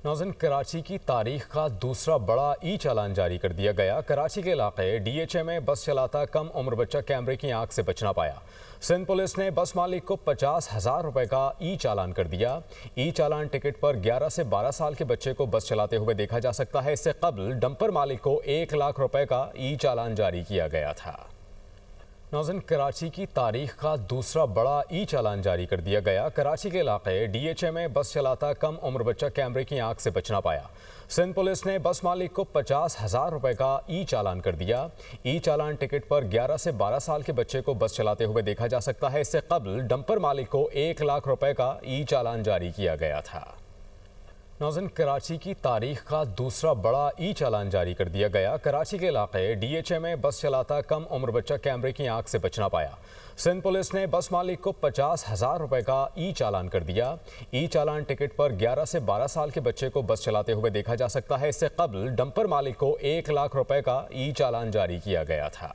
नाज़रीन, कराची की तारीख का दूसरा बड़ा ई चालान जारी कर दिया गया। कराची के इलाके DHA में बस चलाता कम उम्र बच्चा कैमरे की आंख से बच ना पाया। सिंध पुलिस ने बस मालिक को 50,000 रुपए का ई चालान कर दिया। ई चालान टिकट पर 11 से 12 साल के बच्चे को बस चलाते हुए देखा जा सकता है। इससे कबल डंपर मालिक को 1 लाख रुपए का ई चालान जारी किया गया था। नाज़रीन, कराची की तारीख का दूसरा बड़ा ई चालान जारी कर दिया गया। कराची के इलाके DHA में बस चलाता कम उम्र बच्चा कैमरे की आंख से बच ना पाया। सिंध पुलिस ने बस मालिक को 50,000 रुपए का ई चालान कर दिया। ई चालान टिकट पर 11 से 12 साल के बच्चे को बस चलाते हुए देखा जा सकता है। इससे कबल डंपर मालिक को 1 लाख रुपए का ई चालान जारी किया गया था। नाज़रीन, कराची की तारीख का दूसरा बड़ा ई चालान जारी कर दिया गया। कराची के इलाके DHA में बस चलाता कम उम्र बच्चा कैमरे की आंख से बच ना पाया। सिंध पुलिस ने बस मालिक को 50,000 रुपए का ई चालान कर दिया। ई चालान टिकट पर 11 से 12 साल के बच्चे को बस चलाते हुए देखा जा सकता है। इससे कबल डंपर मालिक को 1 लाख रुपए का ई चालान जारी किया गया था।